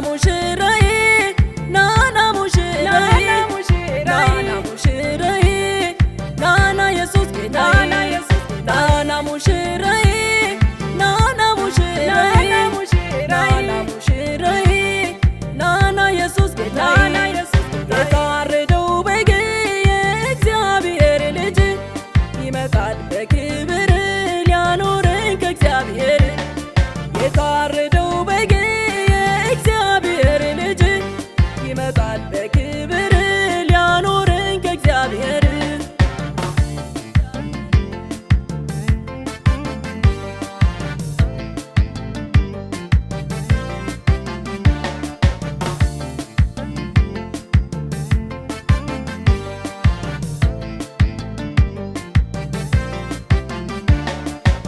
ሙሽራዬ ናና ሙሽራዬ ናና ሙሽራዬ ናና ኢየሱስ ጌታዬ ናና ሙሽራዬ ናና ሙሽራዬ ናና ሙሽራዬ ናና ኢየሱስ ጌታዬ የታረደው በግ የእግዚአብሔር ልጅ ይመጣል በክብር ሊያኖረን ከእግዚአብሔር የታረደው በግ የእግዚአብሔር ልጅ ይመጣል በክብር ሊያኖረን ከእግዚአብሔር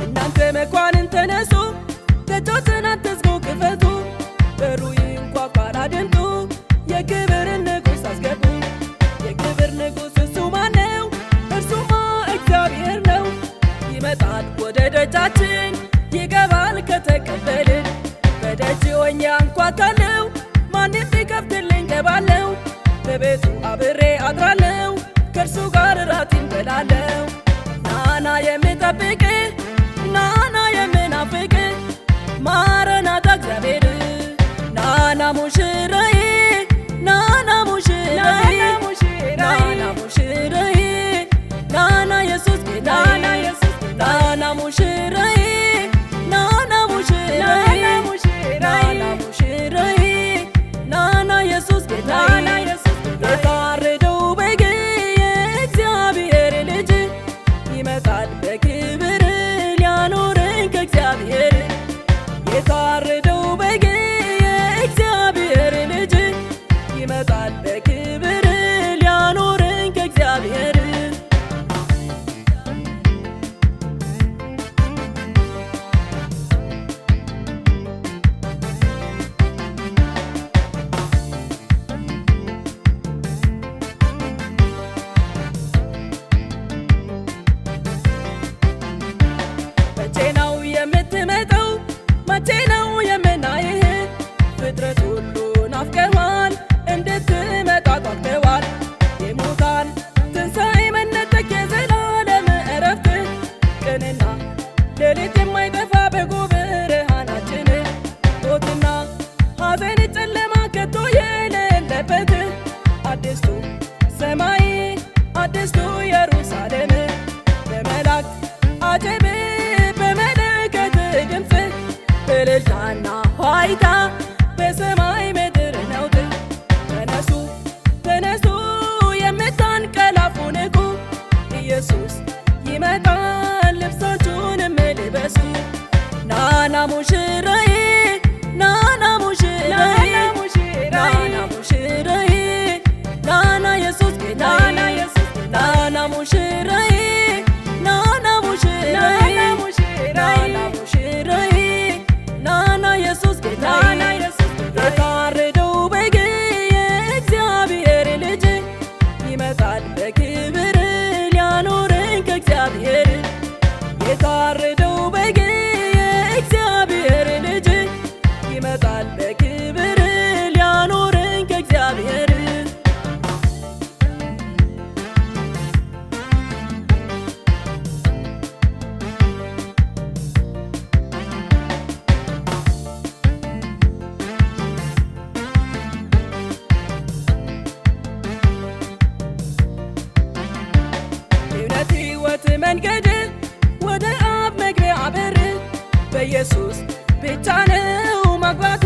እናንተ መኳንንት ተነሱ ደጆችን አትዝጉ ክፈቱ በሩ ይንኳኳል አድምጡ የክብር ንጉሥ አስገቡ የክብር ንጉሥ እሱ ማነው እርሱማ እግዚአብሔር ነው ይመጣል ወደ ደጃችን ይገባል ከተቀበልን በደጅ ሆኜ አንኳኳለሁ ማንም ቢከፍትልኝ ገባለሁ በቤቱ አብሬ አድራለሁ ከእርሱ ጋር እራት እንበላለሁ ናና የምጠብቅ ናና የምናፍቅ ማረናታ እግዚአብሔር ናና ሙሽራዬ ናና ሙሽራዬ ናና ሙሽራዬ ናና ኢየሱስ ጌታዬ ናና ሙሽራዬ ናና ሙሽራዬ ናና ሙሽራዬ ናና ኢየሱስ ጌታዬ የታረደው በግ የእግዚአብሔር ልጅ ይመጣል በክብር ሊያኖረን ከእግዚአብሔር የታረደው በግ የእግዚአብሔር ልጅ ይመጣል በክብር ሊያኖረን ከእግዚአብሔር መቼ ነው የምትመጣው መቼ ነው የምናይህ ፍጥረት ሁሉ ናፍቀዋል እንድትመጣ ጓግተዋል የሙታን ትንሣኤ መነጠቅ የዘላለም ዕረፍት ቀንና ሌሊት የማይጠፋ በጎ ብርሃናችን ሞትና ሐዘን ጨለማ ከቶ የሌለበት አዲስቱ ሰማይ አዲስቱ ኢየሩሳሌም በመላእክት አጀብ በመለከት ድምፅ እልልታና ዋይታ በሰማይ ምድር ነውጥ ተነሱ ተነሱ የምታንቀላፉ ንቁ ኢየሱስ ይመጣል ልብሳችሁንም ልበሱ ናና ሙሽራዬ ናና ሙሽራዬ ናና ሙሽራዬ ናና ኢየሱስ ጌታዬ ናና ሙሽራዬ ናና ሙሽራዬ ናና ሙሽራዬ ናና ኢየሱስ ጌታዬ የታረደው በግ የእግዚአብሔር ልጅ ይመጣል በክብር ሊያኖረን ከእግዚአብሔር የታረደው በግ የእግዚአብሔር ልጅ ይመጣል በክብር ሊያኖረን ከእግዚአብሔር የእውነት ሕይወት መንገድ ወደ አብ መግቢያ በር በኢየሱስ ብቻ ነው ማግባት